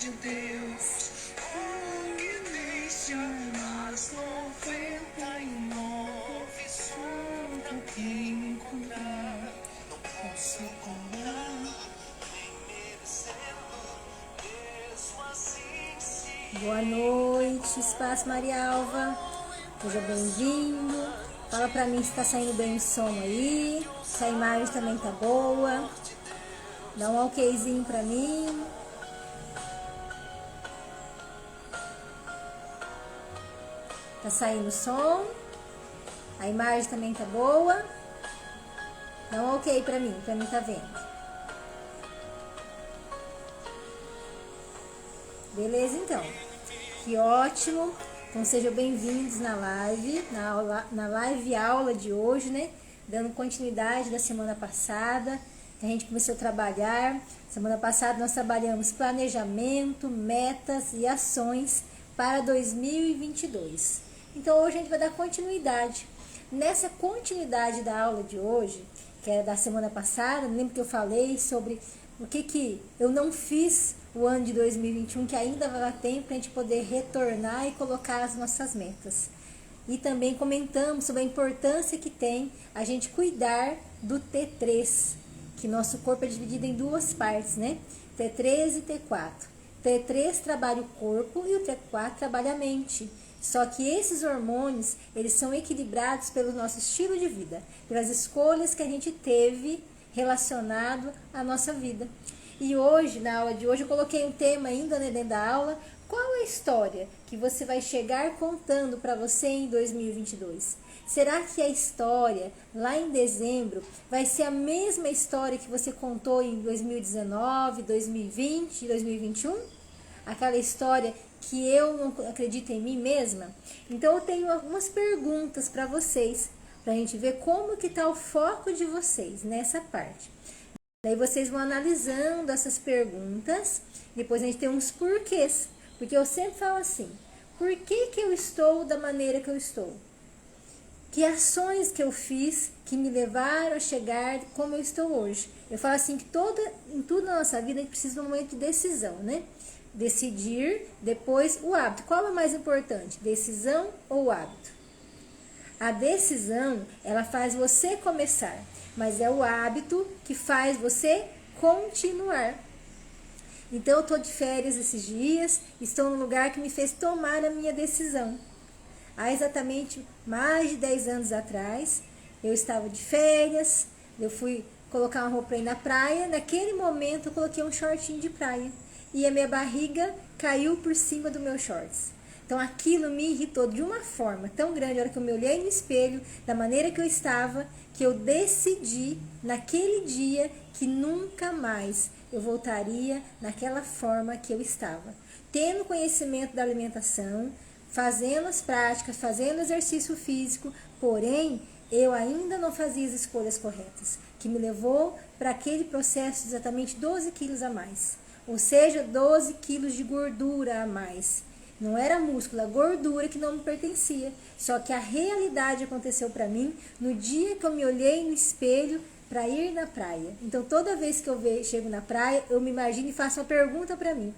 de Deus. Mais 99 só pra quem encontrar. Não posso cobrar, nem merecendo, mesmo assim se. Boa noite, Espaço Maria Alva. Seja bem-vindo. Fala pra mim se tá saindo bem o som aí, se a imagem também tá boa. Dá um okzinho pra mim. Tá saindo o som. A imagem também tá boa. Dá um ok pra mim tá vendo. Beleza, então. Que ótimo. Então sejam bem-vindos na live, na live aula de hoje, né? Dando continuidade da semana passada, que a gente começou a trabalhar. Semana passada nós trabalhamos planejamento, metas e ações para 2022. Então hoje a gente vai dar continuidade. Nessa continuidade da aula de hoje, que é da semana passada, lembra que eu falei sobre o que eu não fiz o ano de 2021, que ainda vai dar tempo para a gente poder retornar e colocar as nossas metas. E também comentamos sobre a importância que tem a gente cuidar do T3, que nosso corpo é dividido em duas partes, né? T3 e T4. T3 trabalha o corpo e o T4 trabalha a mente. Só que esses hormônios, eles são equilibrados pelo nosso estilo de vida, pelas escolhas que a gente teve relacionado à nossa vida. E hoje, na aula de hoje, eu coloquei um tema ainda, né, dentro da aula. Qual é a história que você vai chegar contando para você em 2022? Será que a história, lá em dezembro, vai ser a mesma história que você contou em 2019, 2020, 2021? Aquela história que eu não acredito em mim mesma? Então eu tenho algumas perguntas para vocês, para a gente ver como que está o foco de vocês nessa parte. Daí vocês vão analisando essas perguntas, depois a gente tem uns porquês. Porque eu sempre falo assim, por que eu estou da maneira que eu estou? Que ações que eu fiz que me levaram a chegar como eu estou hoje? Eu falo assim, que em tudo na nossa vida a gente precisa de um momento de decisão, né? Decidir, depois o hábito. Qual é o mais importante? Decisão ou o hábito? A decisão, ela faz você começar, mas é o hábito que faz você continuar. Então eu estou de férias esses dias, estou num lugar que me fez tomar a minha decisão. Há exatamente mais de 10 anos atrás, eu estava de férias, eu fui colocar uma roupa aí na praia, naquele momento eu coloquei um shortinho de praia e a minha barriga caiu por cima do meu shorts. Então aquilo me irritou de uma forma tão grande, a hora que eu me olhei no espelho, da maneira que eu estava, que eu decidi naquele dia que nunca mais eu voltaria naquela forma que eu estava. Tendo conhecimento da alimentação, fazendo as práticas, fazendo exercício físico, porém eu ainda não fazia as escolhas corretas, que me levou para aquele processo de exatamente 12 quilos a mais. Ou seja, 12 quilos de gordura a mais. Não era músculo, a gordura que não me pertencia. Só que a realidade aconteceu para mim no dia que eu me olhei no espelho para ir na praia. Então toda vez que eu chego na praia, eu me imagino e faço uma pergunta para mim.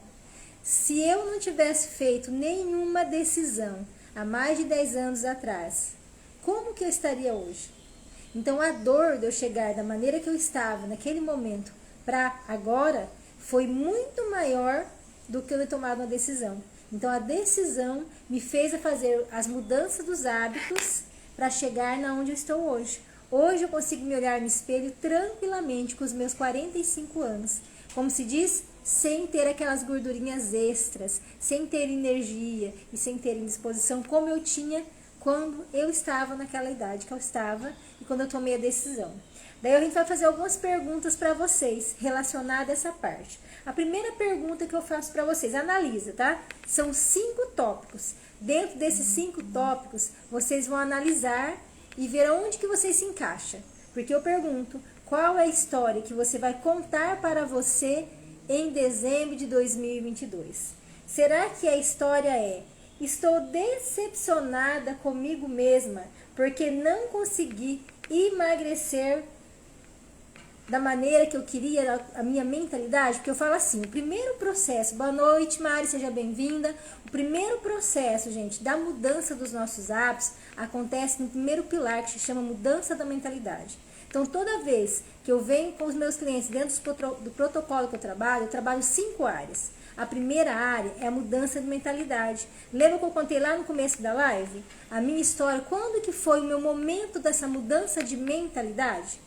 Se eu não tivesse feito nenhuma decisão há mais de 10 anos atrás, como que eu estaria hoje? Então a dor de eu chegar da maneira que eu estava naquele momento para agora foi muito maior do que eu ter tomado uma decisão. Então a decisão me fez a fazer as mudanças dos hábitos para chegar na onde eu estou hoje. Hoje eu consigo me olhar no espelho tranquilamente com os meus 45 anos. Como se diz, sem ter aquelas gordurinhas extras, sem ter energia e sem ter indisposição como eu tinha quando eu estava naquela idade que eu estava e quando eu tomei a decisão. Daí a gente vai fazer algumas perguntas para vocês relacionadas a essa parte. A primeira pergunta que eu faço para vocês, analisa, tá? São 5 tópicos. Dentro desses 5 tópicos, vocês vão analisar e ver onde que vocês se encaixam. Porque eu pergunto, qual é a história que você vai contar para você em dezembro de 2022? Será que a história é: estou decepcionada comigo mesma porque não consegui emagrecer da maneira que eu queria a minha mentalidade? Porque eu falo assim, o primeiro processo, boa noite Mari, seja bem-vinda. O primeiro processo, gente, da mudança dos nossos hábitos acontece no primeiro pilar, que se chama mudança da mentalidade. Então, toda vez que eu venho com os meus clientes dentro do protocolo que eu trabalho 5 áreas. A primeira área é a mudança de mentalidade. Lembra que eu contei lá no começo da live? A minha história, quando que foi o meu momento dessa mudança de mentalidade?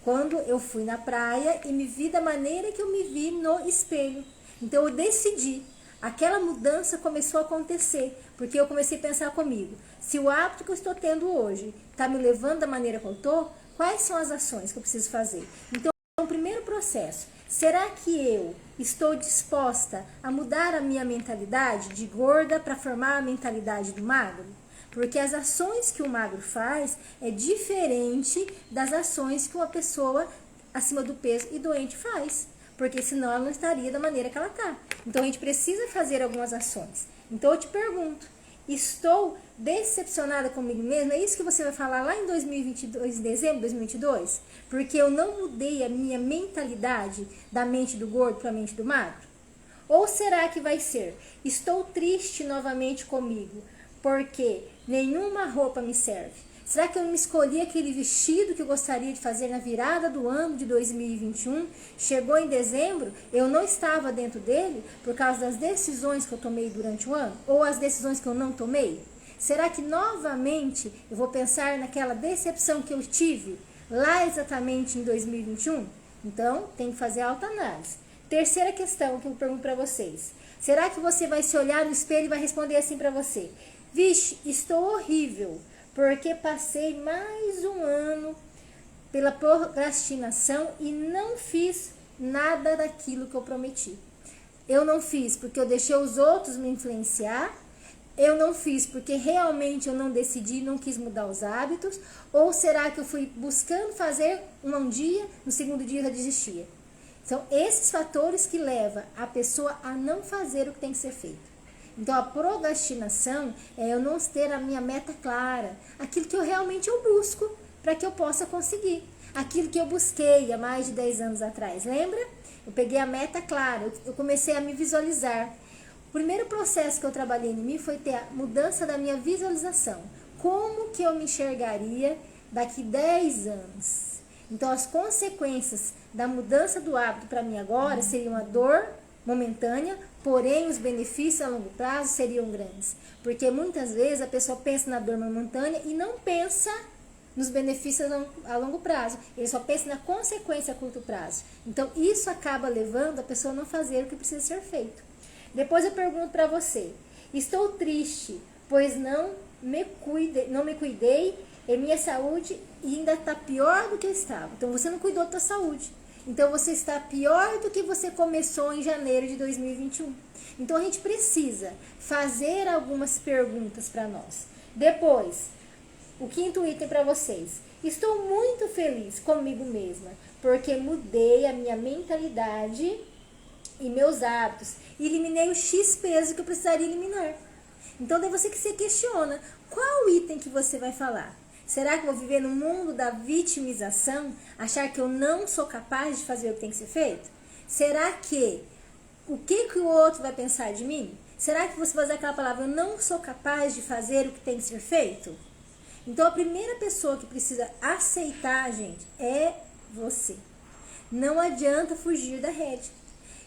Quando eu fui na praia e me vi da maneira que eu me vi no espelho. Então eu decidi. Aquela mudança começou a acontecer, porque eu comecei a pensar comigo. Se o hábito que eu estou tendo hoje está me levando da maneira que eu estou, quais são as ações que eu preciso fazer? Então, o primeiro processo, será que eu estou disposta a mudar a minha mentalidade de gorda para formar a mentalidade do magro? Porque as ações que o magro faz é diferente das ações que uma pessoa acima do peso e doente faz. Porque senão ela não estaria da maneira que ela está. Então a gente precisa fazer algumas ações. Então eu te pergunto, estou decepcionada comigo mesma? É isso que você vai falar lá em 2022, em dezembro de 2022? Porque eu não mudei a minha mentalidade da mente do gordo para a mente do magro? Ou será que vai ser, estou triste novamente comigo, porque nenhuma roupa me serve? Será que eu não escolhi aquele vestido que eu gostaria de fazer na virada do ano de 2021? Chegou em dezembro, eu não estava dentro dele por causa das decisões que eu tomei durante o ano? Ou as decisões que eu não tomei? Será que novamente eu vou pensar naquela decepção que eu tive lá exatamente em 2021? Então, tem que fazer autoanálise. Terceira questão que eu pergunto para vocês. Será que você vai se olhar no espelho e vai responder assim para você? Vixe, estou horrível, porque passei mais um ano pela procrastinação e não fiz nada daquilo que eu prometi. Eu não fiz porque eu deixei os outros me influenciar, eu não fiz porque realmente eu não decidi, não quis mudar os hábitos, ou será que eu fui buscando fazer um dia, no segundo dia eu já desistia? São esses fatores que levam a pessoa a não fazer o que tem que ser feito. Então, a procrastinação é eu não ter a minha meta clara, aquilo que eu realmente busco para que eu possa conseguir. Aquilo que eu busquei há mais de 10 anos atrás, lembra? Eu peguei a meta clara, eu comecei a me visualizar. O primeiro processo que eu trabalhei em mim foi ter a mudança da minha visualização. Como que eu me enxergaria daqui 10 anos? Então, as consequências da mudança do hábito para mim agora seriam a dor momentânea, porém os benefícios a longo prazo seriam grandes. Porque muitas vezes a pessoa pensa na dor momentânea e não pensa nos benefícios a longo prazo. Ele só pensa na consequência a curto prazo. Então, isso acaba levando a pessoa a não fazer o que precisa ser feito. Depois eu pergunto para você, estou triste, pois não me cuidei e minha saúde ainda está pior do que eu estava. Então, você não cuidou da sua saúde. Então, você está pior do que você começou em janeiro de 2021. Então, a gente precisa fazer algumas perguntas para nós. Depois, o quinto item para vocês. Estou muito feliz comigo mesma, porque mudei a minha mentalidade e meus hábitos. E eliminei o X peso que eu precisaria eliminar. Então, daí você que se questiona, qual item que você vai falar? Será que eu vou viver no mundo da vitimização? Achar que eu não sou capaz de fazer o que tem que ser feito? Será que o que o outro vai pensar de mim? Será que você vai usar aquela palavra, eu não sou capaz de fazer o que tem que ser feito? Então, a primeira pessoa que precisa aceitar, gente, é você. Não adianta fugir da rede.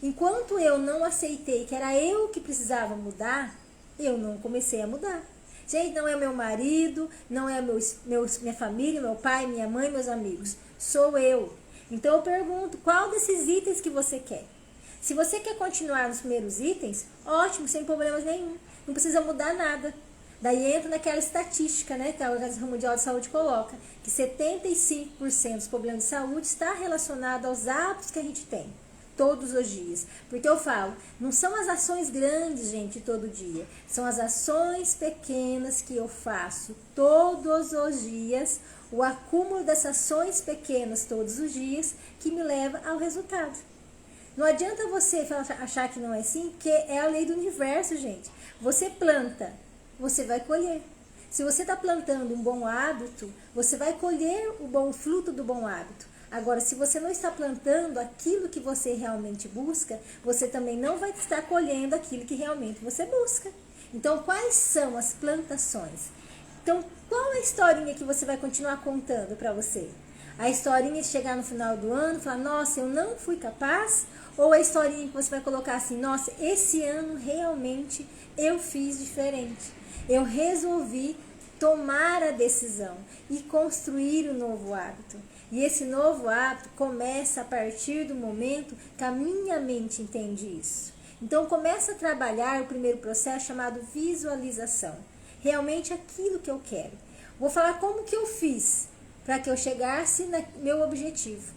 Enquanto eu não aceitei que era eu que precisava mudar, eu não comecei a mudar. Gente, não é meu marido, não é minha família, meu pai, minha mãe, meus amigos. Sou eu. Então eu pergunto, qual desses itens que você quer? Se você quer continuar nos primeiros itens, ótimo, sem problemas nenhum. Não precisa mudar nada. Daí entra naquela estatística, né, que a Organização Mundial de Saúde coloca, que 75% dos problemas de saúde está relacionado aos hábitos que a gente tem. Todos os dias. Porque eu falo, não são as ações grandes, gente, todo dia. São as ações pequenas que eu faço todos os dias. O acúmulo dessas ações pequenas todos os dias que me leva ao resultado. Não adianta você achar que não é assim, porque é a lei do universo, gente. Você planta, você vai colher. Se você está plantando um bom hábito, você vai colher o bom fruto do bom hábito. Agora, se você não está plantando aquilo que você realmente busca, você também não vai estar colhendo aquilo que realmente você busca. Então, quais são as plantações? Então, qual é a historinha que você vai continuar contando para você? A historinha de chegar no final do ano e falar, nossa, eu não fui capaz? Ou a historinha que você vai colocar assim, nossa, esse ano realmente eu fiz diferente. Eu resolvi tomar a decisão e construir um novo hábito. E esse novo hábito começa a partir do momento que a minha mente entende isso. Então começa a trabalhar o primeiro processo chamado visualização. Realmente aquilo que eu quero. Vou falar como que eu fiz para que eu chegasse no meu objetivo.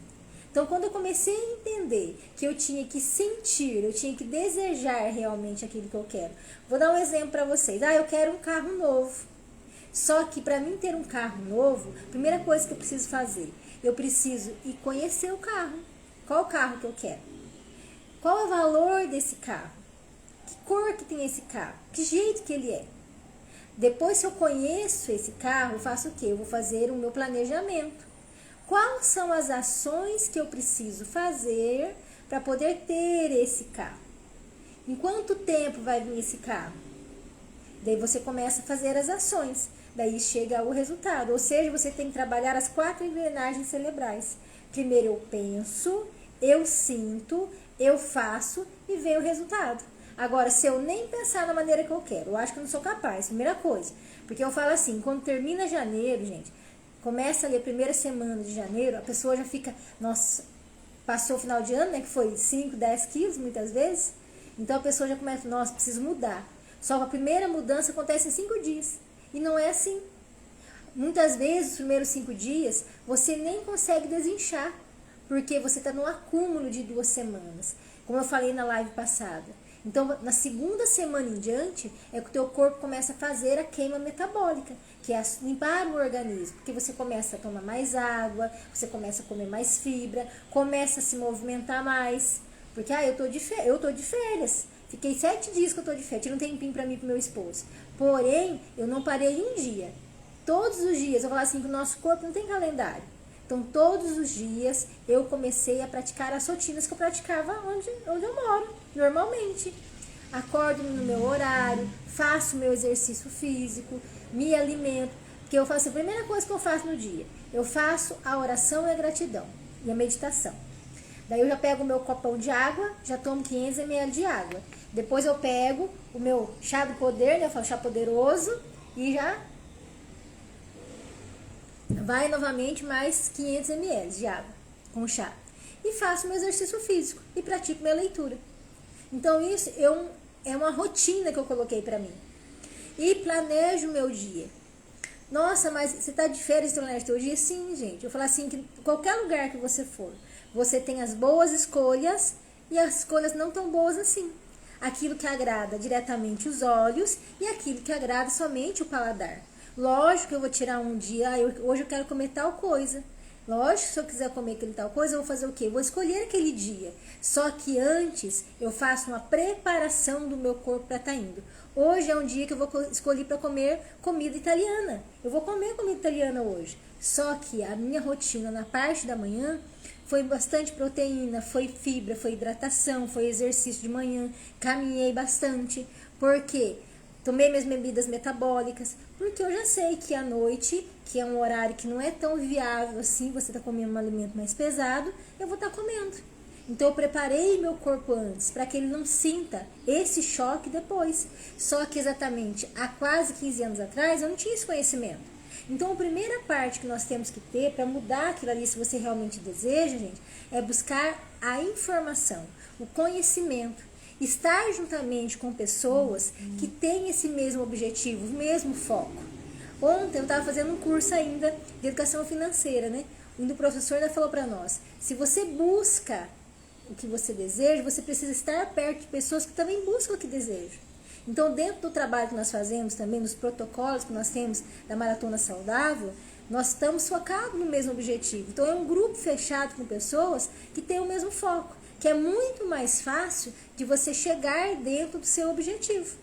Então, quando eu comecei a entender que eu tinha que sentir, eu tinha que desejar realmente aquilo que eu quero. Vou dar um exemplo para vocês. Eu quero um carro novo. Só que para mim ter um carro novo, a primeira coisa que eu preciso fazer, eu preciso ir conhecer o carro. Qual o carro que eu quero? Qual é o valor desse carro? Que cor que tem esse carro? Que jeito que ele é? Depois, se eu conheço esse carro, eu faço o quê? Eu vou fazer o meu planejamento. Quais são as ações que eu preciso fazer para poder ter esse carro? Em quanto tempo vai vir esse carro? Daí você começa a fazer as ações. Daí chega o resultado. Ou seja, você tem que trabalhar as 4 engrenagens cerebrais. Primeiro eu penso, eu sinto, eu faço e vem o resultado. Agora, se eu nem pensar na maneira que eu quero, eu acho que eu não sou capaz, primeira coisa. Porque eu falo assim, quando termina janeiro, gente, começa ali a primeira semana de janeiro, a pessoa já fica, nossa, passou o final de ano, né, que foi 5, 10 quilos muitas vezes. Então a pessoa já começa, nossa, preciso mudar. Só que a primeira mudança acontece em 5 dias. E não é assim. Muitas vezes, os primeiros 5 dias, você nem consegue desinchar. Porque você está num acúmulo de 2 semanas. Como eu falei na live passada. Então, na segunda semana em diante, é que o teu corpo começa a fazer a queima metabólica, que é limpar o organismo. Porque você começa a tomar mais água, você começa a comer mais fibra, começa a se movimentar mais. Porque, eu tô de férias. Fiquei 7 dias que eu tô de férias, tira um tempinho pra mim e pro meu esposo. Porém, eu não parei um dia. Todos os dias, eu falo assim, que o nosso corpo não tem calendário. Então, todos os dias, eu comecei a praticar as rotinas que eu praticava onde eu moro, normalmente. Acordo no meu horário, faço meu exercício físico, me alimento. Porque eu faço a primeira coisa que eu faço no dia. Eu faço a oração e a gratidão e a meditação. Daí eu já pego o meu copão de água, já tomo 500 ml de água. Depois eu pego o meu chá do poder, né? Eu falo chá poderoso e já vai novamente mais 500 ml de água com chá. E faço meu exercício físico e pratico minha leitura. Então isso é uma rotina que eu coloquei pra mim. E planejo o meu dia. Nossa, mas você tá de férias e planeja o teu dia? Sim, gente. Eu falo assim, que qualquer lugar que você for, você tem as boas escolhas e as escolhas não tão boas assim. Aquilo que agrada diretamente os olhos e aquilo que agrada somente o paladar. Lógico que eu vou tirar um dia, hoje eu quero comer tal coisa. Lógico que se eu quiser comer aquele tal coisa, eu vou fazer o quê? Eu vou escolher aquele dia. Só que antes eu faço uma preparação do meu corpo para estar indo. Hoje é um dia que eu vou escolher para comer comida italiana. Eu vou comer comida italiana hoje. Só que a minha rotina na parte da manhã foi bastante proteína, foi fibra, foi hidratação, foi exercício de manhã, caminhei bastante. Por quê? Tomei minhas bebidas metabólicas, porque eu já sei que à noite, que é um horário que não é tão viável assim, você está comendo um alimento mais pesado, eu vou estar comendo. Então eu preparei meu corpo antes, para que ele não sinta esse choque depois. Só que exatamente há quase 15 anos atrás eu não tinha esse conhecimento. Então a primeira parte que nós temos que ter para mudar aquilo ali, se você realmente deseja, gente, é buscar a informação, o conhecimento. Estar juntamente com pessoas que têm esse mesmo objetivo, o mesmo foco. Ontem eu estava fazendo um curso ainda de educação financeira, né? Onde o professor ainda falou para nós, se você busca o que você deseja, você precisa estar perto de pessoas que também buscam o que desejam. Então, dentro do trabalho que nós fazemos também, nos protocolos que nós temos da Maratona Saudável, nós estamos focados no mesmo objetivo. Então, é um grupo fechado com pessoas que têm o mesmo foco, que é muito mais fácil de você chegar dentro do seu objetivo.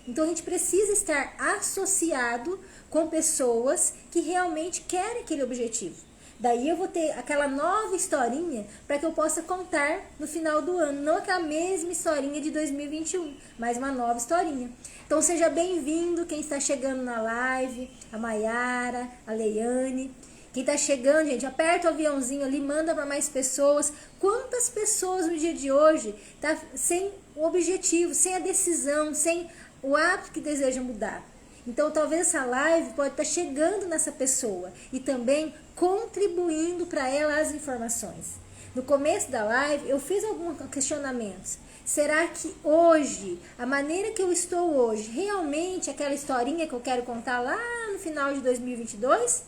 Então, a gente precisa estar associado com pessoas que realmente querem aquele objetivo. Daí eu vou ter aquela nova historinha para que eu possa contar no final do ano. Não aquela mesma historinha de 2021, mas uma nova historinha. Então seja bem-vindo quem está chegando na live, a Maiara, a Leiane. Quem está chegando, gente, aperta o aviãozinho ali, manda para mais pessoas. Quantas pessoas no dia de hoje tá sem o objetivo, sem a decisão, sem o hábito que deseja mudar? Então talvez essa live pode estar chegando nessa pessoa e também contribuindo para ela as informações. No começo da live eu fiz alguns questionamentos. Será que hoje, a maneira que eu estou hoje, realmente é aquela historinha que eu quero contar lá no final de 2022?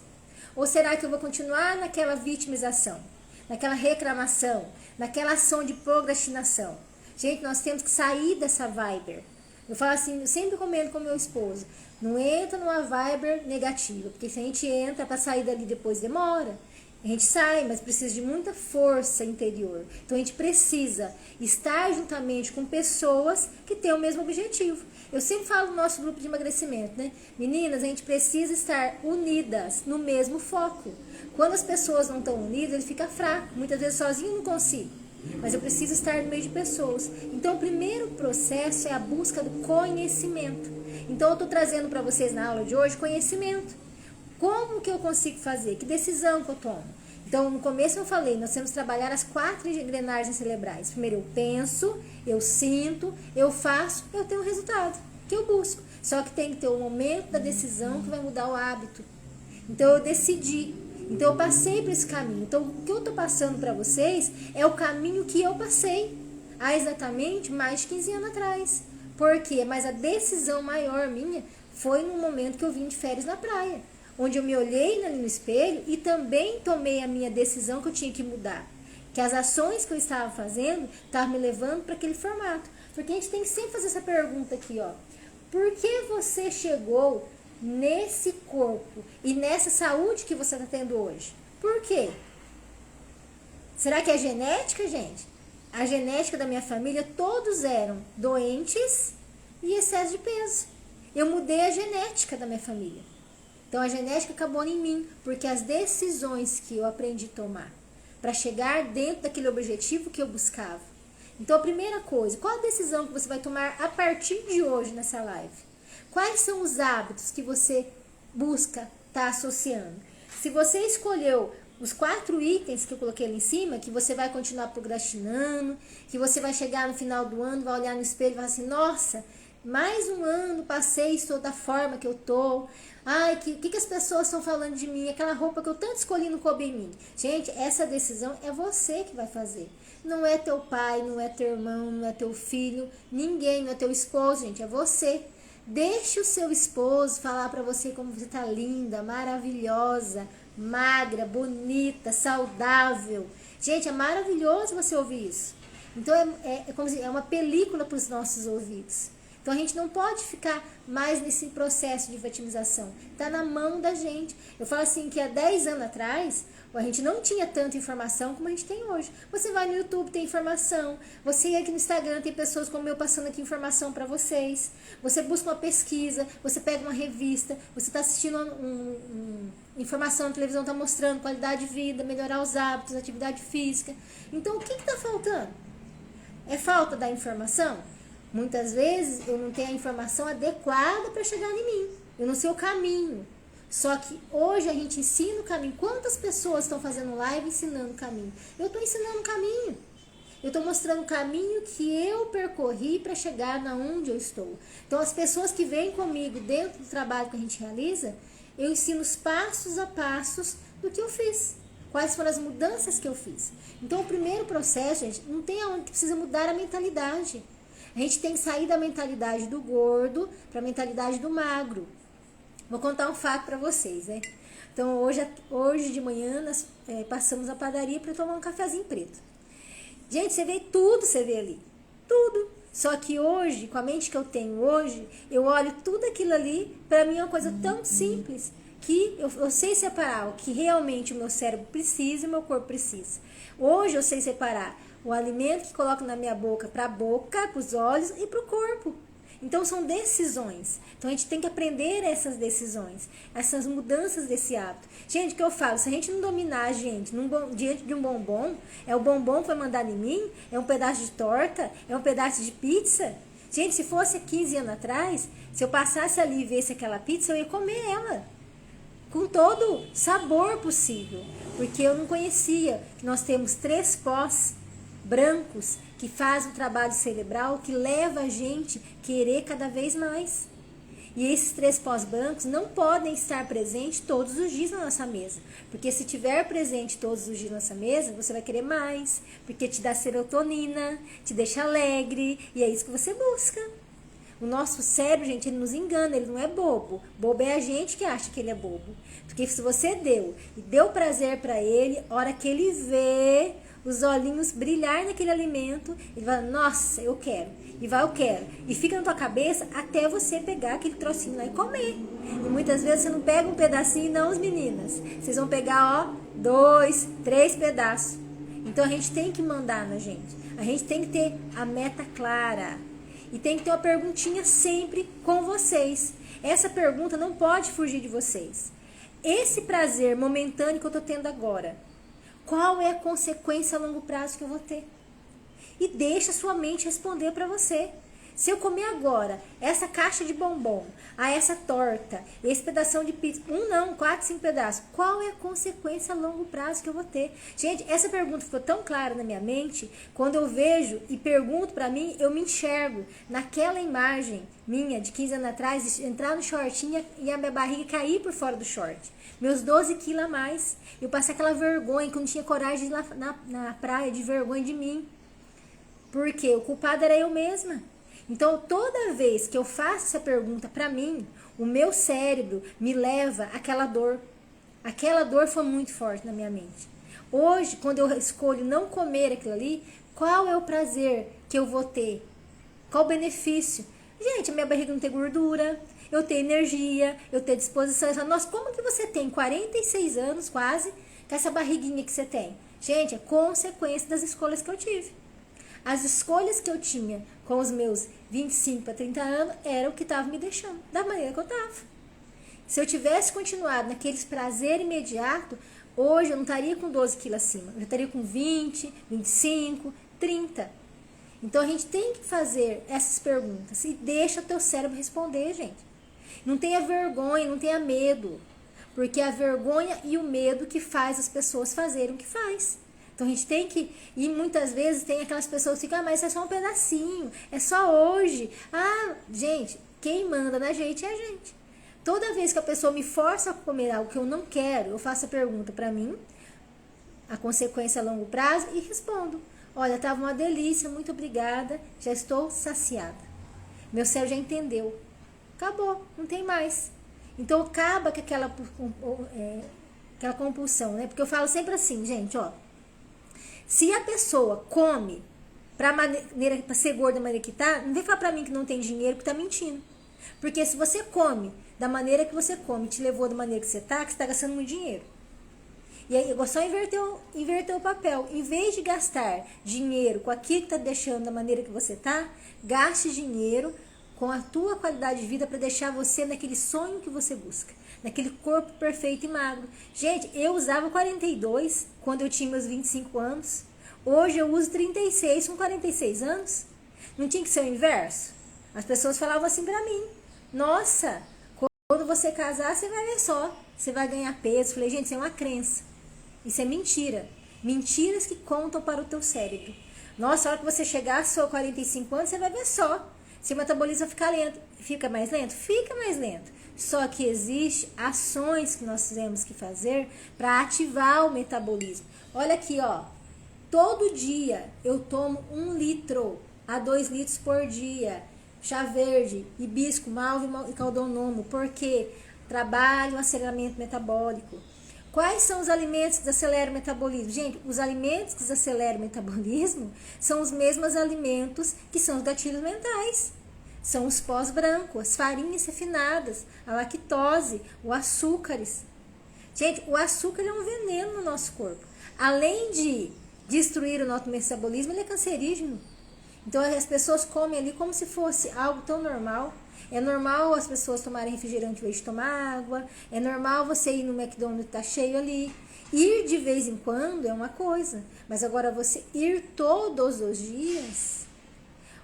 Ou será que eu vou continuar naquela vitimização, naquela reclamação, naquela ação de procrastinação? Gente, nós temos que sair dessa vibe. Eu falo assim, eu sempre comento com meu esposo, não entra numa vibe negativa, porque se a gente entra para sair dali depois demora. A gente sai, mas precisa de muita força interior. Então a gente precisa estar juntamente com pessoas que têm o mesmo objetivo. Eu sempre falo no nosso grupo de emagrecimento, né? Meninas, a gente precisa estar unidas no mesmo foco. Quando as pessoas não estão unidas, ele fica fraco. Muitas vezes sozinho eu não consigo. Mas eu preciso estar no meio de pessoas. Então o primeiro processo é a busca do conhecimento. Então eu estou trazendo para vocês na aula de hoje conhecimento. Como que eu consigo fazer? Que decisão que eu tomo? Então, no começo eu falei, nós temos que trabalhar as 4 engrenagens cerebrais. Primeiro eu penso, eu sinto, eu faço, eu tenho um resultado que eu busco. Só que tem que ter o momento da decisão que vai mudar o hábito. Então, eu decidi. Então, eu passei por esse caminho. Então, o que eu estou passando para vocês é o caminho que eu passei há exatamente mais de 15 anos atrás. Por quê? Mas a decisão maior minha foi no momento que eu vim de férias na praia. Onde eu me olhei no espelho e também tomei a minha decisão que eu tinha que mudar. Que as ações que eu estava fazendo estavam me levando para aquele formato. Porque a gente tem que sempre fazer essa pergunta aqui, ó. Por que você chegou nesse corpo e nessa saúde que você está tendo hoje? Por quê? Será que é genética, gente? A genética da minha família, todos eram doentes e excesso de peso. Eu mudei a genética da minha família. Então a genética acabou em mim, porque as decisões que eu aprendi a tomar para chegar dentro daquele objetivo que eu buscava. Então a primeira coisa, qual a decisão que você vai tomar a partir de hoje nessa live? Quais são os hábitos que você busca estar associando? Se você escolheu os 4 itens que eu coloquei ali em cima, que você vai continuar procrastinando, que você vai chegar no final do ano, vai olhar no espelho e vai assim, nossa, mais um ano passei, estou da forma que eu estou. Ai, que as pessoas estão falando de mim? Aquela roupa que eu tanto escolhi não coube em mim. Gente, essa decisão é você que vai fazer. Não é teu pai, não é teu irmão, não é teu filho, ninguém, não é teu esposo, gente, é você. Deixe o seu esposo falar pra você como você tá linda, maravilhosa, magra, bonita, saudável. Gente, é maravilhoso você ouvir isso. Então como se, é uma película para os nossos ouvidos. Então a gente não pode ficar mais nesse processo de vitimização. Está na mão da gente. Eu falo assim que há 10 anos atrás, a gente não tinha tanta informação como a gente tem hoje. Você vai no YouTube, tem informação. Você ia aqui no Instagram, tem pessoas como eu passando aqui informação para vocês. Você busca uma pesquisa, você pega uma revista, você está assistindo informação na televisão, está mostrando qualidade de vida, melhorar os hábitos, atividade física. Então o que está faltando? É falta da informação? Muitas vezes eu não tenho a informação adequada para chegar em mim. Eu não sei o caminho. Só que hoje a gente ensina o caminho. Quantas pessoas estão fazendo live ensinando o caminho? Eu estou ensinando o caminho. Eu estou mostrando o caminho que eu percorri para chegar na onde eu estou. Então as pessoas que vêm comigo dentro do trabalho que a gente realiza, eu ensino os passos a passos do que eu fiz. Quais foram as mudanças que eu fiz. Então o primeiro processo, gente, não tem aonde que precisa mudar a mentalidade. A gente tem que sair da mentalidade do gordo para a mentalidade do magro. Vou contar um fato para vocês, né? Então, hoje de manhã, nós passamos a padaria para tomar um cafezinho preto. Gente, você vê tudo, você vê ali. Tudo. Só que hoje, com a mente que eu tenho hoje, eu olho tudo aquilo ali, para mim é uma coisa tão simples, que eu sei separar o que realmente o meu cérebro precisa e o meu corpo precisa. Hoje eu sei separar o alimento que coloco na minha boca para a boca, para os olhos e para o corpo. Então são decisões. Então a gente tem que aprender essas decisões, essas mudanças desse hábito. Gente, o que eu falo, se a gente não dominar a gente diante de um bombom, é o bombom que foi mandado em mim, é um pedaço de torta, é um pedaço de pizza. Gente, se fosse 15 anos atrás, se eu passasse ali e visse aquela pizza, eu ia comer ela com todo sabor possível, porque eu não conhecia que nós temos 3 pós brancos que fazem o trabalho cerebral que leva a gente a querer cada vez mais. E esses 3 pós brancos não podem estar presentes todos os dias na nossa mesa, porque se tiver presente todos os dias na nossa mesa, você vai querer mais, porque te dá serotonina, te deixa alegre, e é isso que você busca. O nosso cérebro, gente, ele nos engana, ele não é bobo. Bobo é a gente que acha que ele é bobo. Porque se você deu prazer para ele, a hora que ele vê os olhinhos brilhar naquele alimento, ele vai, nossa, eu quero. E vai, eu quero. E fica na tua cabeça até você pegar aquele trocinho lá e comer. E muitas vezes você não pega um pedacinho, não, as meninas. Vocês vão pegar, ó, 2, 3 pedaços. Então a gente tem que mandar na gente. A gente tem que ter a meta clara. E tem que ter uma perguntinha sempre com vocês. Essa pergunta não pode fugir de vocês. Esse prazer momentâneo que eu estou tendo agora, qual é a consequência a longo prazo que eu vou ter? E deixa a sua mente responder para você. Se eu comer agora essa caixa de bombom, essa torta, esse pedação de pizza, 4, 5 pedaços, qual é a consequência a longo prazo que eu vou ter? Gente, essa pergunta ficou tão clara na minha mente, quando eu vejo e pergunto para mim, eu me enxergo naquela imagem minha de 15 anos atrás, entrar no shortinho e a minha barriga cair por fora do short. Meus 12 quilos a mais. Eu passei aquela vergonha, que eu não tinha coragem de ir lá na praia, de vergonha de mim. Porque o culpado era eu mesma. Então, toda vez que eu faço essa pergunta para mim, o meu cérebro me leva àquela dor. Aquela dor foi muito forte na minha mente. Hoje, quando eu escolho não comer aquilo ali, qual é o prazer que eu vou ter? Qual o benefício? Gente, a minha barriga não tem gordura, eu tenho energia, eu tenho disposição. Nossa, como que você tem 46 anos quase, com essa barriguinha que você tem? Gente, é consequência das escolhas que eu tive. As escolhas que eu tinha com os meus 25 para 30 anos era o que estava me deixando, da maneira que eu estava. Se eu tivesse continuado naqueles prazer imediato, hoje eu não estaria com 12 quilos acima. Eu estaria com 20, 25, 30. Então a gente tem que fazer essas perguntas e deixa o teu cérebro responder, gente. Não tenha vergonha, não tenha medo. Porque é a vergonha e o medo que faz as pessoas fazerem o que faz. Então a gente tem que, e muitas vezes tem aquelas pessoas que ficam, mas é só um pedacinho, é só hoje. Gente, quem manda na gente é a gente. Toda vez que a pessoa me força a comer algo que eu não quero, eu faço a pergunta para mim, a consequência a longo prazo, e respondo. Olha, estava uma delícia, muito obrigada, já estou saciada. Meu cérebro já entendeu. Acabou, não tem mais. Então acaba com aquela compulsão, né? Porque eu falo sempre assim, gente, ó. Se a pessoa come para ser gorda da maneira que tá, não vem falar pra mim que não tem dinheiro, que tá mentindo. Porque se você come da maneira que você come, te levou da maneira que você tá gastando muito dinheiro. E aí, eu só inverter o papel. Em vez de gastar dinheiro com aquilo que tá deixando da maneira que você tá, gaste dinheiro com a tua qualidade de vida para deixar você naquele sonho que você busca. Naquele corpo perfeito e magro. Gente, eu usava 42 quando eu tinha meus 25 anos. Hoje eu uso 36 com 46 anos. Não tinha que ser o inverso? As pessoas falavam assim pra mim. Nossa, quando você casar, você vai ver só. Você vai ganhar peso. Eu falei, gente, isso é uma crença. Isso é mentira. Mentiras que contam para o teu cérebro. Nossa, a hora que você chegar aos seus 45 anos, você vai ver só. Seu metabolismo vai ficar lento. Fica mais lento? Fica mais lento. Só que existem ações que nós temos que fazer para ativar o metabolismo. Olha aqui, ó. Todo dia eu tomo 1 litro a 2 litros por dia. Chá verde, hibisco, malva e caldonomo. Porque trabalho o aceleramento metabólico. Quais são os alimentos que aceleram o metabolismo? Gente, os alimentos que aceleram o metabolismo são os mesmos alimentos que são os gatilhos mentais. São os pós brancos, as farinhas refinadas, a lactose, os açúcares. Gente, o açúcar é um veneno no nosso corpo. Além de destruir o nosso metabolismo, ele é cancerígeno. Então as pessoas comem ali como se fosse algo tão normal. É normal as pessoas tomarem refrigerante em vez de tomar água. É normal você ir no McDonald's e tá cheio ali. Ir de vez em quando é uma coisa. Mas agora você ir todos os dias...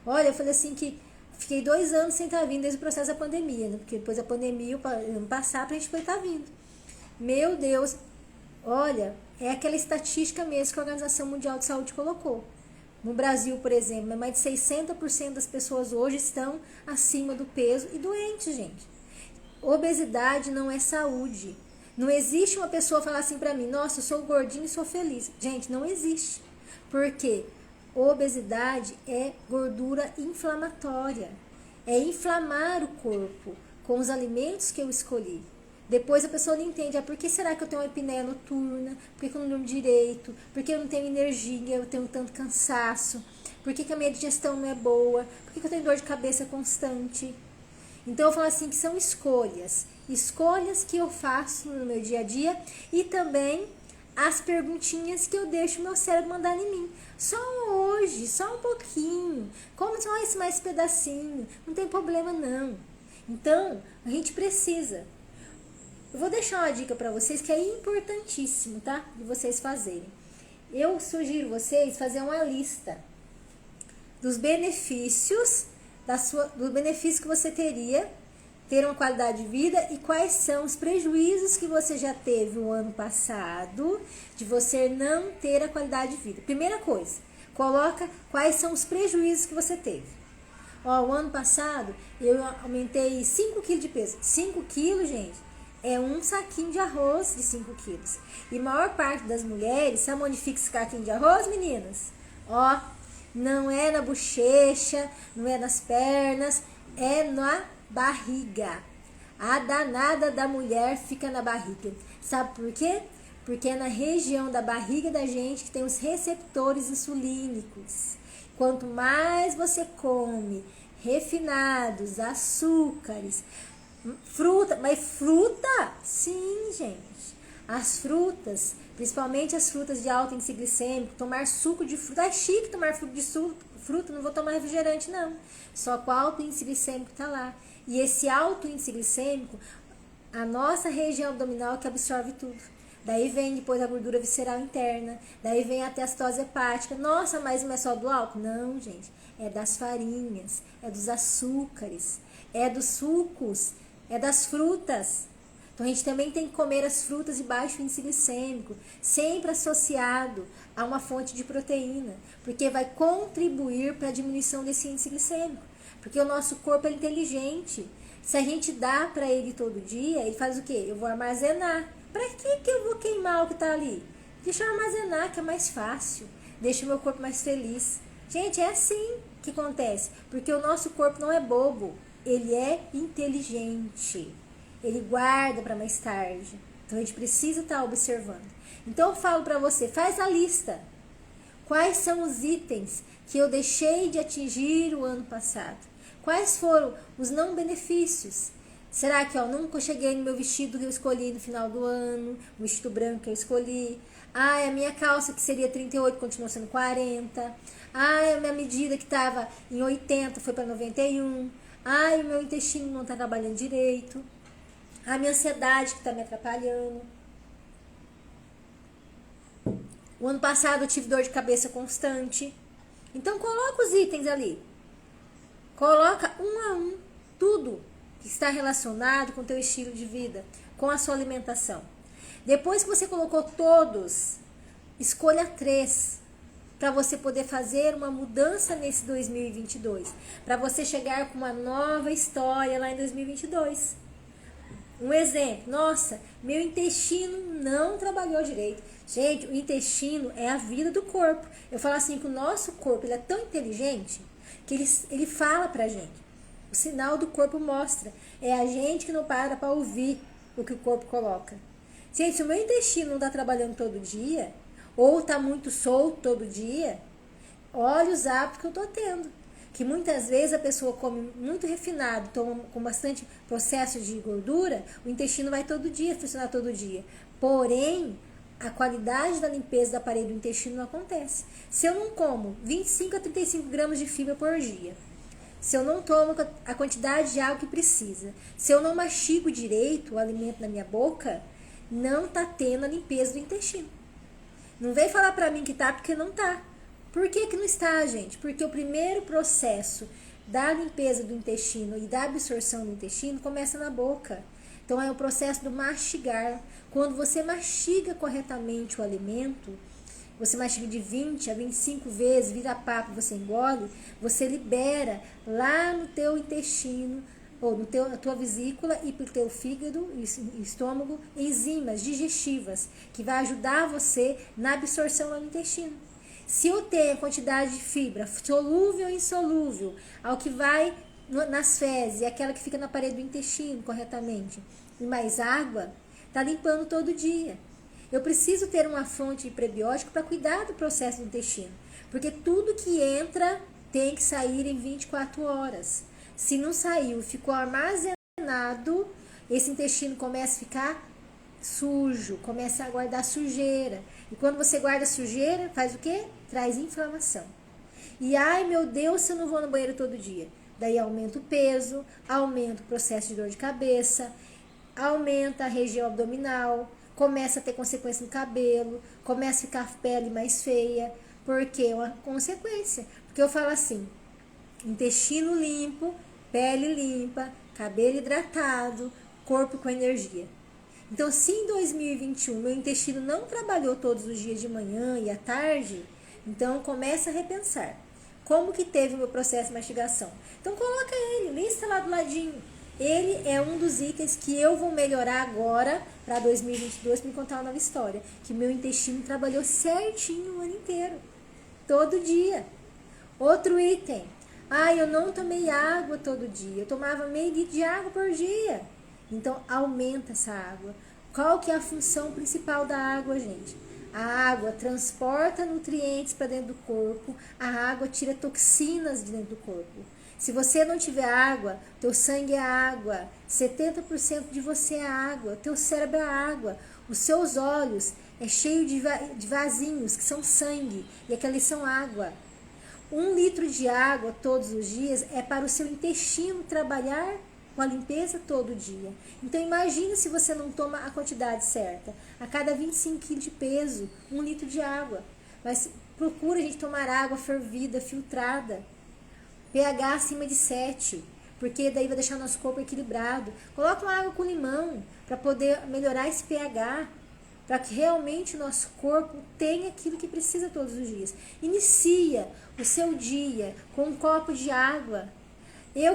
Olha, eu falei assim que fiquei 2 anos sem estar vindo desde o processo da pandemia, né? Porque depois da pandemia, ano passado, pra gente poder estar vindo. Meu Deus, olha, é aquela estatística mesmo que a Organização Mundial de Saúde colocou. No Brasil, por exemplo, mais de 60% das pessoas hoje estão acima do peso e doentes, gente. Obesidade não é saúde. Não existe uma pessoa falar assim pra mim, nossa, eu sou gordinho e sou feliz. Gente, não existe. Por quê? Obesidade é gordura inflamatória. É inflamar o corpo com os alimentos que eu escolhi. Depois a pessoa não entende, por que será que eu tenho uma apneia noturna? Por que eu não durmo direito? Por que eu não tenho energia? Eu tenho tanto cansaço? Por que a minha digestão não é boa? Por que eu tenho dor de cabeça constante? Então eu falo assim que são escolhas. Escolhas que eu faço no meu dia a dia e também as perguntinhas que eu deixo o meu cérebro mandar em mim. Só hoje, só um pouquinho. Como só esse mais pedacinho. Não tem problema não. Então, a gente precisa. Eu vou deixar uma dica para vocês que é importantíssimo, tá? De vocês fazerem. Eu sugiro vocês fazer uma lista dos benefícios, do benefício que você teria ter uma qualidade de vida e quais são os prejuízos que você já teve o ano passado de você não ter a qualidade de vida. Primeira coisa, coloca quais são os prejuízos que você teve. Ó, o ano passado eu aumentei 5 quilos de peso. 5 quilos, gente, é um saquinho de arroz de 5 quilos. E a maior parte das mulheres, sabe onde fica esse saquinho de arroz, meninas? Ó, não é na bochecha, não é nas pernas, é na barriga. A danada da mulher fica na barriga. Sabe por quê? Porque é na região da barriga da gente que tem os receptores insulínicos. Quanto mais você come refinados, açúcares, fruta, mas fruta? Sim, gente. As frutas, principalmente as frutas de alto índice glicêmico, tomar suco de fruta. É chique tomar fruto de fruta, não vou tomar refrigerante, não. Só com alto índice glicêmico tá lá. E esse alto índice glicêmico, a nossa região abdominal que absorve tudo. Daí vem depois a gordura visceral interna, daí vem a steatose hepática. Nossa, mas não é só do álcool? Não, gente. É das farinhas, é dos açúcares, é dos sucos, é das frutas. Então a gente também tem que comer as frutas de baixo índice glicêmico, sempre associado a uma fonte de proteína, porque vai contribuir para a diminuição desse índice glicêmico. Porque o nosso corpo é inteligente. Se a gente dá para ele todo dia, ele faz o quê? Eu vou armazenar. Para que eu vou queimar o que está ali? Deixa eu armazenar, que é mais fácil. Deixa o meu corpo mais feliz. Gente, é assim que acontece. Porque o nosso corpo não é bobo. Ele é inteligente. Ele guarda para mais tarde. Então a gente precisa estar observando. Então eu falo para você, faz a lista. Quais são os itens que eu deixei de atingir o ano passado? Quais foram os não benefícios? Será que nunca cheguei no meu vestido que eu escolhi no final do ano, o vestido branco que eu escolhi? A minha calça que seria 38 continuou sendo 40. A minha medida que estava em 80 foi para 91. O meu intestino não está trabalhando direito. A minha ansiedade que está me atrapalhando. O ano passado eu tive dor de cabeça constante. Então coloca os itens ali. Coloca um a um tudo que está relacionado com o teu estilo de vida, com a sua alimentação. Depois que você colocou todos, escolha 3 para você poder fazer uma mudança nesse 2022, para você chegar com uma nova história lá em 2022. Um exemplo, nossa, meu intestino não trabalhou direito. Gente, o intestino é a vida do corpo. Eu falo assim que o nosso corpo ele é tão inteligente que ele fala pra gente. O sinal do corpo mostra. É a gente que não para ouvir o que o corpo coloca. Gente, se o meu intestino não está trabalhando todo dia, ou está muito solto todo dia, olha os hábitos que eu estou tendo. Que muitas vezes a pessoa come muito refinado, toma com bastante processo de gordura, o intestino vai todo dia, funcionar todo dia. Porém, a qualidade da limpeza da parede do intestino não acontece. Se eu não como 25 a 35 gramas de fibra por dia, se eu não tomo a quantidade de água que precisa, se eu não mastigo direito o alimento na minha boca, não tá tendo a limpeza do intestino. Não vem falar pra mim que tá, porque não tá. Por que que não está, gente? Porque o primeiro processo da limpeza do intestino e da absorção do intestino começa na boca. Então é o processo do mastigar. Quando você mastiga corretamente o alimento, você mastiga de 20 a 25 vezes, vira papo, você engole, você libera lá no teu intestino, ou na tua vesícula e pro teu fígado e estômago, enzimas digestivas, que vai ajudar você na absorção lá no intestino. Se eu tenho a quantidade de fibra, solúvel ou insolúvel, ao que vai nas fezes, e aquela que fica na parede do intestino corretamente, e mais água, tá limpando todo dia. Eu preciso ter uma fonte de prebiótico para cuidar do processo do intestino, porque tudo que entra tem que sair em 24 horas. Se não saiu, ficou armazenado, esse intestino começa a ficar sujo, começa a guardar sujeira. E quando você guarda sujeira, faz o quê? Traz inflamação. E ai meu Deus, se eu não vou no banheiro todo dia. Daí aumenta o peso, aumenta o processo de dor de cabeça, aumenta a região abdominal, começa a ter consequência no cabelo, começa a ficar a pele mais feia. Porque é uma consequência. Porque eu falo assim, intestino limpo, pele limpa, cabelo hidratado, corpo com energia. Então, se em 2021 meu intestino não trabalhou todos os dias de manhã e à tarde, então começa a repensar. Como que teve o meu processo de mastigação? Então, coloca ele, lista lá do ladinho. Ele é um dos itens que eu vou melhorar agora para 2022 para me contar uma nova história. Que meu intestino trabalhou certinho o ano inteiro. Todo dia. Outro item. Eu não tomei água todo dia. Eu tomava meio litro de água por dia. Então, aumenta essa água. Qual que é a função principal da água, gente? A água transporta nutrientes para dentro do corpo. A água tira toxinas de dentro do corpo. Se você não tiver água, teu sangue é água. 70% de você é água. Teu cérebro é água. Os seus olhos é cheio de vasinhos, que são sangue. E aqueles são água. 1 litro de água todos os dias é para o seu intestino trabalhar com a limpeza todo dia. Então imagina se você não toma a quantidade certa. A cada 25 kg de peso, 1 litro de água. Mas procura a gente tomar água fervida, filtrada. pH acima de 7, porque daí vai deixar o nosso corpo equilibrado. Coloca uma água com limão para poder melhorar esse pH, para que realmente o nosso corpo tenha aquilo que precisa todos os dias. Inicia o seu dia com um copo de água.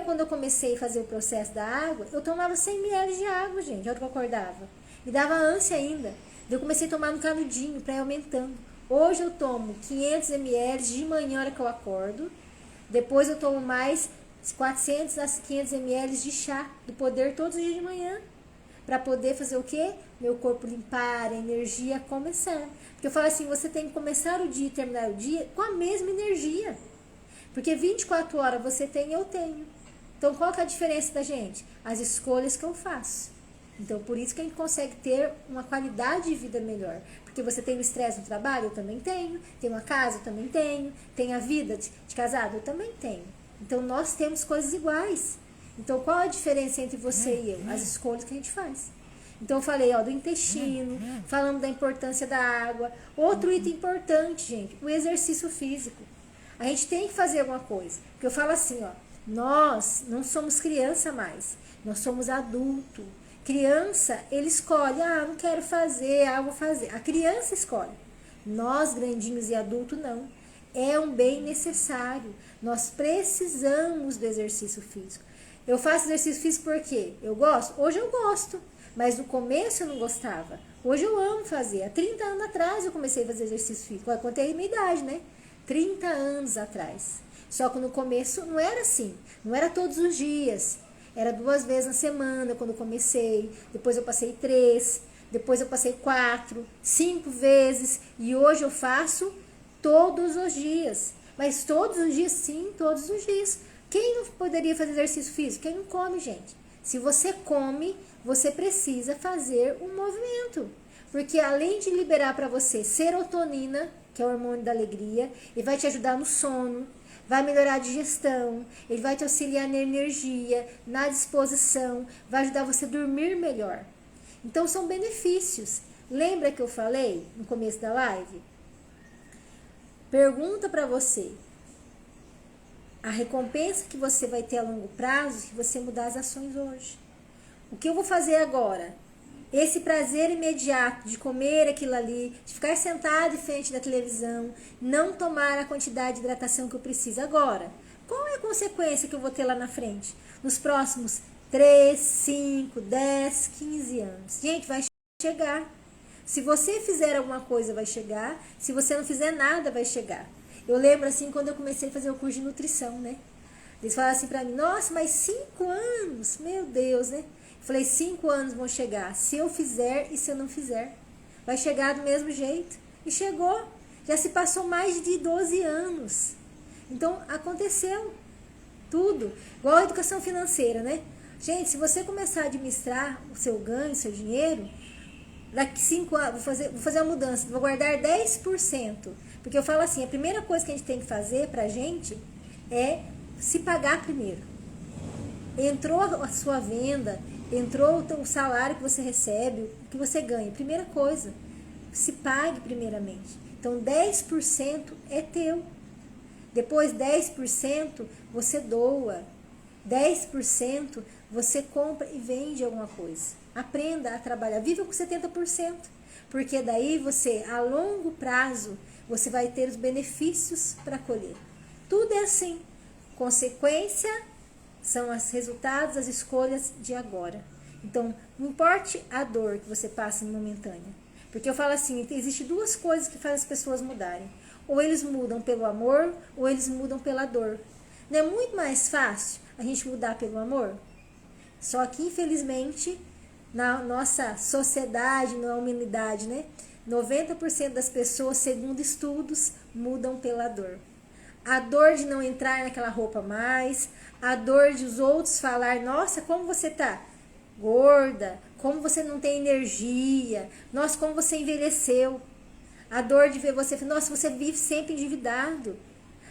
Quando eu comecei a fazer o processo da água, eu tomava 100 ml de água, gente, hora que eu acordava. Me dava ânsia ainda. Eu comecei a tomar no canudinho, para ir aumentando. Hoje eu tomo 500 ml de manhã, hora que eu acordo. Depois eu tomo mais 400 a 500 ml de chá do poder todos os dias de manhã. Para poder fazer o quê? Meu corpo limpar, a energia começar. Porque eu falo assim, você tem que começar o dia e terminar o dia com a mesma energia. Porque 24 horas você tem e eu tenho. Então qual que é a diferença da gente? As escolhas que eu faço. Então por isso que a gente consegue ter uma qualidade de vida melhor. Porque você tem o estresse no trabalho, eu também tenho. Tem uma casa, eu também tenho. Tem a vida de casado, eu também tenho. Então nós temos coisas iguais. Então qual a diferença entre você e eu? As escolhas que a gente faz. Então eu falei do intestino, falando da importância da água. Outro item importante, gente, o exercício físico. A gente tem que fazer alguma coisa. Porque eu falo assim, nós não somos criança mais. Nós somos adulto. Criança, ele escolhe, não quero fazer, eu vou fazer. A criança escolhe. Nós, grandinhos e adultos, não. É um bem necessário. Nós precisamos do exercício físico. Eu faço exercício físico porque eu gosto? Hoje eu gosto. Mas no começo eu não gostava. Hoje eu amo fazer. Há 30 anos atrás eu comecei a fazer exercício físico. Eu contei a minha idade, né? 30 anos atrás. Só que no começo não era assim. Não era todos os dias. Era 2 vezes na semana quando eu comecei. Depois eu passei 3. Depois eu passei 4. 5 vezes. E hoje eu faço todos os dias. Mas todos os dias, sim, todos os dias. Quem não poderia fazer exercício físico? Quem não come, gente. Se você come, você precisa fazer um movimento. Porque além de liberar para você serotonina, que é o hormônio da alegria, ele vai te ajudar no sono, vai melhorar a digestão, ele vai te auxiliar na energia, na disposição, vai ajudar você a dormir melhor. Então são benefícios. Lembra que eu falei no começo da live? Pergunta para você a recompensa que você vai ter a longo prazo se você mudar as ações hoje. O que eu vou fazer agora? Esse prazer imediato de comer aquilo ali, de ficar sentado em frente da televisão, não tomar a quantidade de hidratação que eu preciso agora. Qual é a consequência que eu vou ter lá na frente? Nos próximos 3, 5, 10, 15 anos. Gente, vai chegar. Se você fizer alguma coisa, vai chegar. Se você não fizer nada, vai chegar. Eu lembro assim, quando eu comecei a fazer o curso de nutrição, né? Eles falaram assim pra mim, nossa, mas 5 anos? Meu Deus, né? Eu falei, 5 anos vão chegar. Se eu fizer e se eu não fizer. Vai chegar do mesmo jeito. E chegou. Já se passou mais de 12 anos. Então, aconteceu. Tudo. Igual a educação financeira, né? Gente, se você começar a administrar o seu ganho, o seu dinheiro, daqui 5 anos, vou fazer uma mudança, vou guardar 10%. Porque eu falo assim, a primeira coisa que a gente tem que fazer pra gente é se pagar primeiro. Entrou a sua venda, entrou o salário que você recebe, o que você ganha. Primeira coisa, se pague primeiramente. Então 10% é teu. Depois 10% você doa. 10% você compra e vende alguma coisa. Aprenda a trabalhar, viva com 70%, porque daí você, a longo prazo, você vai ter os benefícios para colher. Tudo é assim. Consequência são os resultados, as escolhas de agora. Então, não importe a dor que você passa momentânea. Porque eu falo assim, existem 2 coisas que fazem as pessoas mudarem. Ou eles mudam pelo amor, ou eles mudam pela dor. Não é muito mais fácil a gente mudar pelo amor? Só que, infelizmente, na nossa sociedade, na humanidade, né? 90% das pessoas, segundo estudos, mudam pela dor. A dor de não entrar naquela roupa mais, a dor de os outros falar, nossa, como você tá gorda, como você não tem energia, nossa, como você envelheceu. A dor de ver você, nossa, você vive sempre endividado.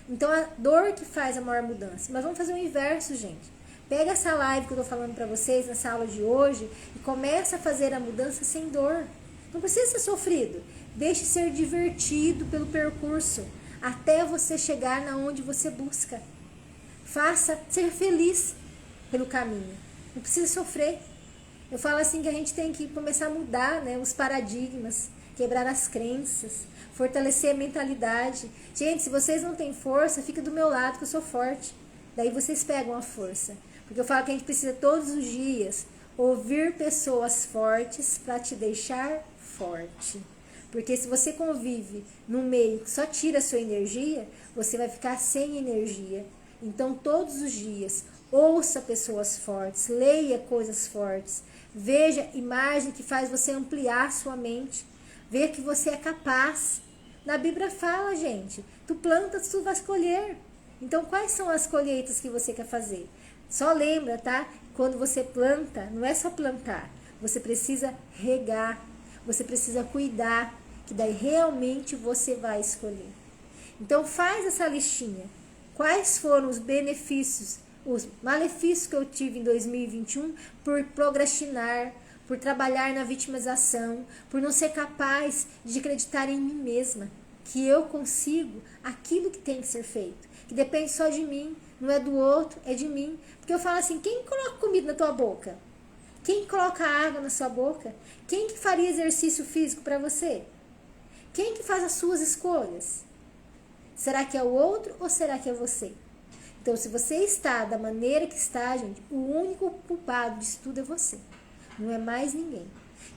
Então, a dor que faz a maior mudança. Mas vamos fazer o inverso, gente. Pega essa live que eu tô falando pra vocês, nessa aula de hoje, e começa a fazer a mudança sem dor. Não precisa ser sofrido. Deixe ser divertido pelo percurso, até você chegar na onde você busca. Faça ser feliz pelo caminho. Não precisa sofrer. Eu falo assim que a gente tem que começar a mudar, né, os paradigmas, quebrar as crenças, fortalecer a mentalidade. Gente, se vocês não têm força, fica do meu lado que eu sou forte. Daí vocês pegam a força. Porque eu falo que a gente precisa todos os dias ouvir pessoas fortes para te deixar forte. Porque se você convive num meio que só tira a sua energia, você vai ficar sem energia. Então, todos os dias, ouça pessoas fortes, leia coisas fortes, veja imagem que faz você ampliar sua mente, veja que você é capaz. Na Bíblia fala, gente, tu plantas, tu vais colher. Então, quais são as colheitas que você quer fazer? Só lembra, tá? Quando você planta, não é só plantar. Você precisa regar, você precisa cuidar, que daí realmente você vai escolher. Então, faz essa listinha. Quais foram os benefícios, os malefícios que eu tive em 2021 por procrastinar, por trabalhar na vitimização, por não ser capaz de acreditar em mim mesma, que eu consigo aquilo que tem que ser feito, que depende só de mim, não é do outro, é de mim. Porque eu falo assim, quem coloca comida na tua boca? Quem coloca água na sua boca? Quem que faria exercício físico para você? Quem que faz as suas escolhas? Será que é o outro ou será que é você? Então, se você está da maneira que está, gente, o único culpado disso tudo é você. Não é mais ninguém.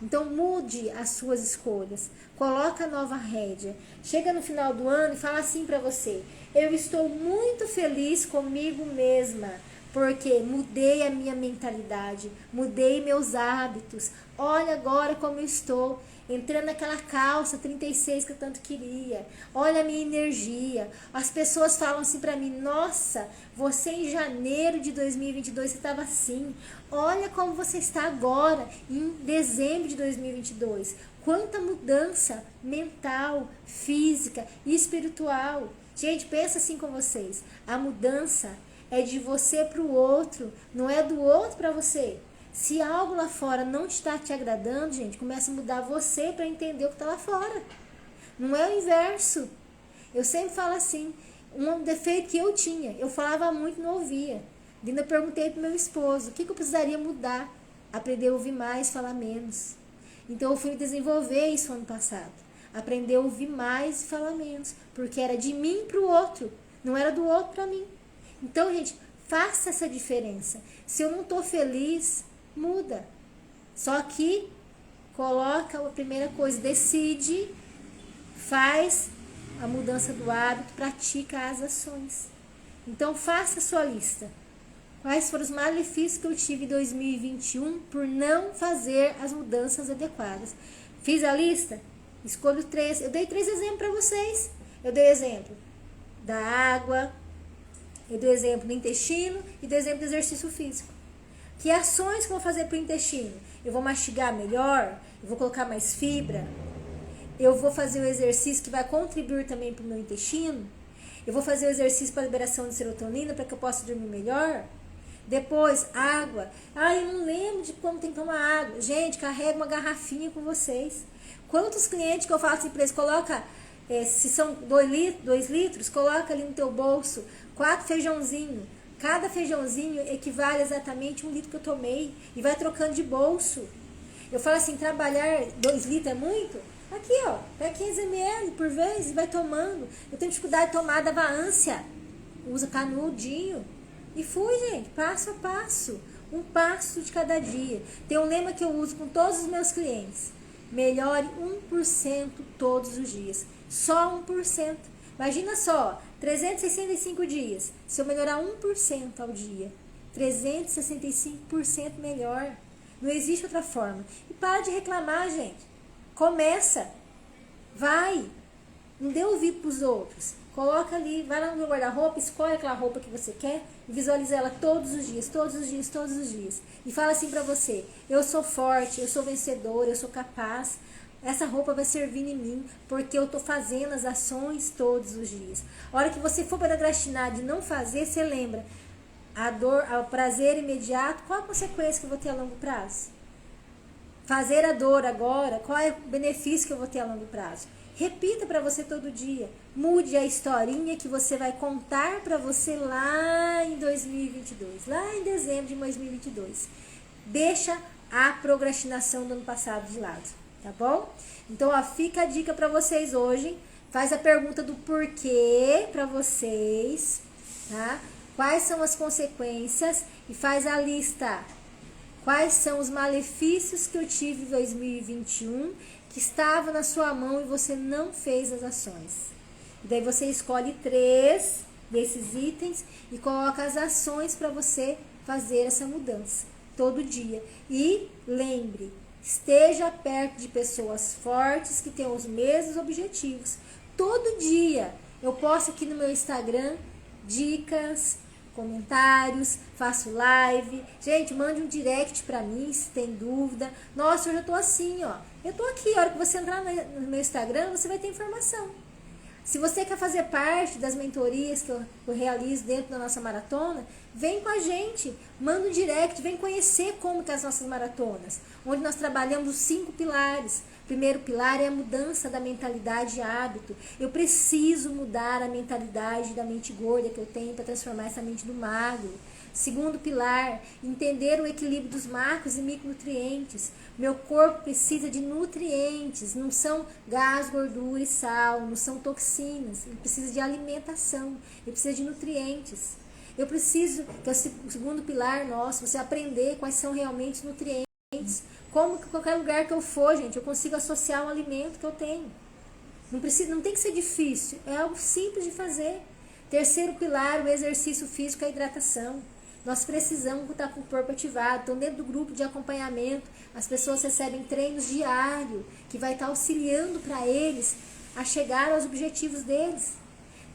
Então, mude as suas escolhas. Coloca a nova rédea. Chega no final do ano e fala assim para você: eu estou muito feliz comigo mesma, Porque mudei a minha mentalidade, mudei meus hábitos. Olha agora como eu estou, entrando naquela calça 36 que eu tanto queria. Olha a minha energia. As pessoas falam assim pra mim: nossa, você em janeiro de 2022 você estava assim. Olha como você está agora, em dezembro de 2022. Quanta mudança mental, física e espiritual. Gente, pensa assim com vocês. A mudança é de você para o outro, não é do outro para você. Se algo lá fora não está te agradando, gente, começa a mudar você para entender o que está lá fora. Não é o inverso. Eu sempre falo assim, um defeito que eu tinha, eu falava muito e não ouvia. Ainda perguntei pro meu esposo, o que eu precisaria mudar? Aprender a ouvir mais, falar menos. Então eu fui desenvolver isso ano passado. Aprender a ouvir mais e falar menos. Porque era de mim para o outro, não era do outro para mim. Então, gente, faça essa diferença. Se eu não estou feliz, muda. Só que coloca a primeira coisa, decide, faz a mudança do hábito, pratica as ações. Então, faça a sua lista. Quais foram os malefícios que eu tive em 2021 por não fazer as mudanças adequadas? Fiz a lista? Escolho 3. Eu dei 3 exemplos para vocês. Eu dei exemplo da água, eu dei exemplo do intestino e dei exemplo do exercício físico. Que ações que eu vou fazer para o intestino? Eu vou mastigar melhor? Eu vou colocar mais fibra? Eu vou fazer o exercício que vai contribuir também para o meu intestino? Eu vou fazer o exercício para liberação de serotonina para que eu possa dormir melhor? Depois, água. Eu não lembro de como tem que tomar água. Gente, carrega uma garrafinha com vocês. Quantos clientes que eu falo assim para eles, coloca, se são 2 litros, coloca ali no teu bolso 4 feijãozinhos. Cada feijãozinho equivale exatamente 1 litro que eu tomei. E vai trocando de bolso. Eu falo assim, trabalhar 2 litros é muito? Aqui, ó, pega 15 ml por vez e vai tomando. Eu tenho dificuldade de tomar, dava ânsia. Usa canudinho. E fui, gente, passo a passo. Um passo de cada dia. Tem um lema que eu uso com todos os meus clientes. Melhore 1% todos os dias. Só 1%. Imagina só, 365 dias. Se eu melhorar 1% ao dia, 365% melhor. Não existe outra forma. E para de reclamar, gente. Começa. Vai. Não dê ouvido para os outros. Coloca ali, vai lá no meu guarda-roupa, escolhe aquela roupa que você quer e visualiza ela todos os dias, todos os dias, todos os dias. E fala assim pra você: eu sou forte, eu sou vencedora, eu sou capaz. Essa roupa vai servir em mim porque eu tô fazendo as ações todos os dias. A hora que você for procrastinar de não fazer, você lembra a dor, o prazer imediato, qual a consequência que eu vou ter a longo prazo? Fazer a dor agora, qual é o benefício que eu vou ter a longo prazo? Repita para você todo dia. Mude a historinha que você vai contar para você lá em 2022, lá em dezembro de 2022. Deixa a procrastinação do ano passado de lado, tá bom? Então, ó, fica a dica para vocês hoje. Faz a pergunta do porquê para vocês, tá? Quais são as consequências e faz a lista. Quais são os malefícios que eu tive em 2021 que estava na sua mão e você não fez as ações? E daí você escolhe 3 desses itens e coloca as ações para você fazer essa mudança todo dia. E lembre, esteja perto de pessoas fortes que tenham os mesmos objetivos. Todo dia eu posto aqui no meu Instagram dicas, comentários, faço live. Gente, mande um direct pra mim se tem dúvida. Nossa, hoje eu tô assim, ó. Eu tô aqui, a hora que você entrar no meu Instagram, você vai ter informação. Se você quer fazer parte das mentorias que eu realizo dentro da nossa maratona, vem com a gente, manda um direct, vem conhecer como que é as nossas maratonas, onde nós trabalhamos os 5 pilares. O primeiro pilar é a mudança da mentalidade e hábito. Eu preciso mudar a mentalidade da mente gorda que eu tenho para transformar essa mente do magro. Segundo pilar, entender o equilíbrio dos macros e micronutrientes. Meu corpo precisa de nutrientes, não são gás, gordura e sal, não são toxinas. Ele precisa de alimentação, ele precisa de nutrientes. Eu preciso, que é o segundo pilar nosso, você aprender quais são realmente os nutrientes. Como que qualquer lugar que eu for, gente, eu consigo associar um alimento que eu tenho. Não tem que ser difícil, é algo simples de fazer. Terceiro pilar, o exercício físico e a hidratação. Nós precisamos estar com o corpo ativado. Então, dentro do grupo de acompanhamento, as pessoas recebem treinos diários, que vai estar auxiliando para eles a chegar aos objetivos deles.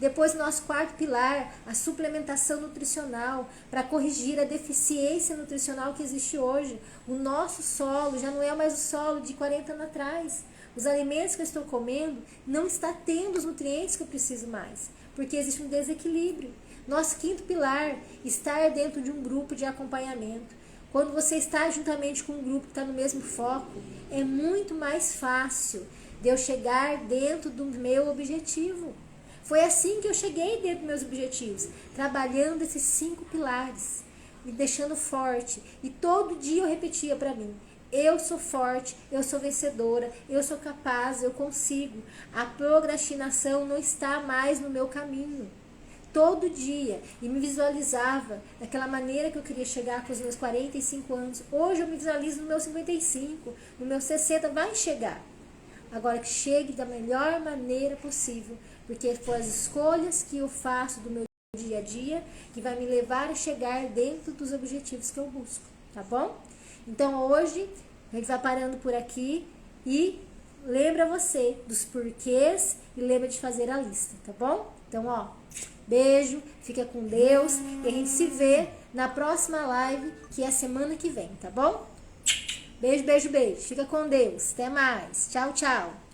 Depois, nosso quarto pilar, a suplementação nutricional, para corrigir a deficiência nutricional que existe hoje. O nosso solo já não é mais o solo de 40 anos atrás. Os alimentos que eu estou comendo não estão tendo os nutrientes que eu preciso mais, porque existe um desequilíbrio. Nosso quinto pilar, estar dentro de um grupo de acompanhamento. Quando você está juntamente com um grupo que está no mesmo foco, é muito mais fácil de eu chegar dentro do meu objetivo. Foi assim que eu cheguei dentro dos meus objetivos, trabalhando esses 5 pilares, me deixando forte. E todo dia eu repetia para mim: eu sou forte, eu sou vencedora, eu sou capaz, eu consigo. A procrastinação não está mais no meu caminho. Todo dia, e me visualizava daquela maneira que eu queria chegar com os meus 45 anos. Hoje eu me visualizo no meu 55, no meu 60, vai chegar. Agora que chegue da melhor maneira possível, porque foram as escolhas que eu faço do meu dia a dia que vai me levar a chegar dentro dos objetivos que eu busco, tá bom? Então hoje a gente vai parando por aqui e lembra você dos porquês e lembra de fazer a lista, tá bom? Então, ó, beijo, fica com Deus e a gente se vê na próxima live, que é a semana que vem, tá bom? Beijo, beijo, beijo. Fica com Deus. Até mais. Tchau, tchau.